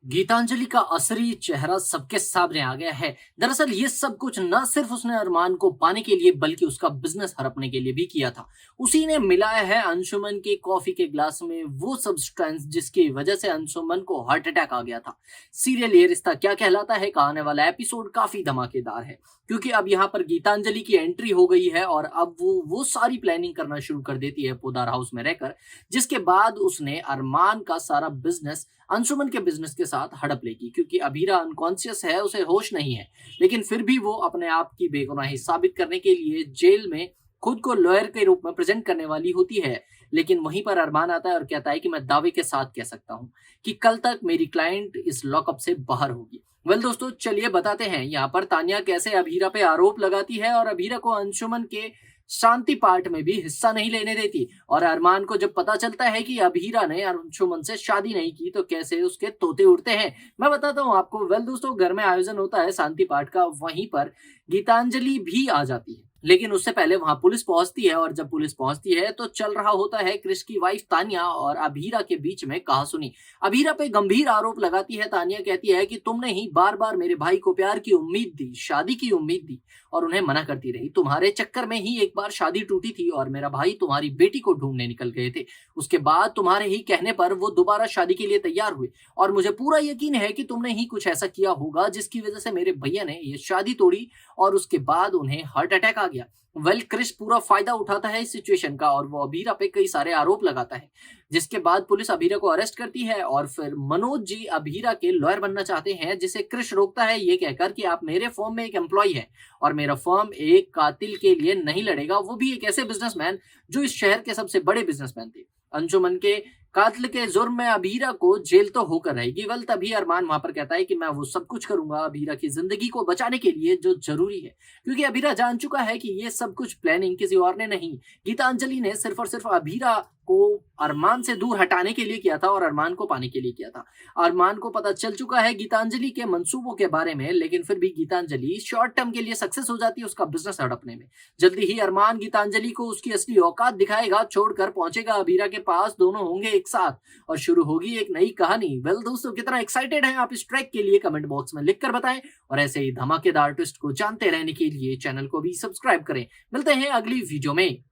गीतांजलि का असली चेहरा सबके सामने आ गया है। दरअसल ये सब कुछ न सिर्फ उसने अरमान को पाने के लिए बल्कि उसका बिजनेस हड़पने के लिए भी किया था। उसी ने मिलाया है अंशुमन के कॉफी के ग्लास में वो सब्सटेंस जिसकी वजह से अंशुमन को हार्ट अटैक आ गया था। सीरियल ये रिश्ता क्या कहलाता है का आने वाला एपिसोड काफी धमाकेदार है, क्योंकि अब यहाँ पर गीतांजलि की एंट्री हो गई है और अब वो सारी प्लानिंग करना शुरू कर देती है पोदार हाउस में रहकर, जिसके बाद उसने अरमान का सारा बिजनेस अंशुमन के बिजनेस के साथ हड़प लेगी। क्योंकि अभीरा अनकॉन्शियस है, उसे होश नहीं है, लेकिन फिर भी वो अपने आप की बेगुनाही साबित करने के लिए जेल में खुद को लॉयर के रूप में प्रेजेंट करने वाली होती है। लेकिन वहीं पर अरमान आता है और कहता है कि मैं दावे के साथ कह सकता हूँ कि कल तक मेरी क्लाइंट इस लॉकअप से बाहर होगी। दोस्तों, चलिए बताते हैं यहाँ पर तानिया कैसे अभीरा पे आरोप लगाती है और अभीरा को अंशुमन के शांति पार्ट में भी हिस्सा नहीं लेने देती। और अरमान को जब पता चलता है कि अभीरा ने अंशुमन से शादी नहीं की तो कैसे उसके तोते उड़ते हैं, मैं बताता हूँ आपको। दोस्तों, घर में आयोजन होता है शांति पाठ का, वहीं पर गीतांजलि भी आ जाती है, लेकिन उससे पहले वहां पुलिस पहुंचती है। और जब पुलिस पहुंचती है तो चल रहा होता है क्रिश की वाइफ तानिया और अभीरा के बीच में कहासुनी। अभीरा पे गंभीर आरोप लगाती है। तानिया कहती है कि तुमने ही बार बार मेरे भाई को प्यार की उम्मीद दी, शादी की उम्मीद दी और उन्हें मना करती रही। तुम्हारे चक्कर में ही एक बार शादी टूटी थी और मेरा भाई तुम्हारी बेटी को ढूंढने निकल गए थे। उसके बाद तुम्हारे ही कहने पर वो दोबारा शादी के लिए तैयार हुए और मुझे पूरा यकीन है कि तुमने ही कुछ ऐसा किया होगा जिसकी वजह से मेरे भैया ने ये शादी तोड़ी और उसके बाद उन्हें हार्ट अटैक आ गया। क्रिश पूरा फायदा उठाता है इस सिचुएशन का और वो अभीरा पे कई सारे आरोप लगाता है, जिसके बाद पुलिस अभीरा को अरेस्ट करती है। और फिर मनोज जी अभीरा के लॉयर बनना चाहते हैं, जिसे क्रिश रोकता है ये कहकर कि आप मेरे फर्म में एक एम्प्लॉय है और मेरा फर्म एक कातिल के लिए नहीं लड़ेगा, वो भी एक ऐसे बिजनेसमैन जो इस शहर के सबसे बड़े बिजनेसमैन थे। अंजुमन के कातिल के जुर्म में अभीरा को जेल तो होकर रहेगी। तभी अरमान वहां पर कहता है कि मैं वो सब कुछ करूंगा अभीरा की जिंदगी को बचाने के लिए जो जरूरी है, क्योंकि अभीरा जान चुका है कि ये सब कुछ प्लानिंग किसी और ने नहीं, गीतांजलि ने सिर्फ और सिर्फ अभीरा को अरमान से दूर हटाने के लिए किया था और अरमान को पाने के लिए किया था। अरमान को पता चल चुका है गीतांजलि के मंसूबों के बारे में, लेकिन फिर भी गीतांजलि शॉर्ट टर्म के लिए सक्सेस हो जाती है उसका बिजनेस हड़पने में। जल्दी ही अरमान गीतांजलि को उसकी असली औकात दिखाएगा, छोड़कर पहुंचेगा अभीरा के पास, दोनों होंगे एक साथ और शुरू होगी एक नई कहानी। दोस्तों, कितना एक्साइटेड हैं आप इस ट्रैक के लिए कमेंट बॉक्स में लिखकर बताएं और ऐसे ही धमाकेदार ट्विस्ट को जानते रहने के लिए चैनल को भी सब्सक्राइब करें। मिलते हैं अगली वीडियो में।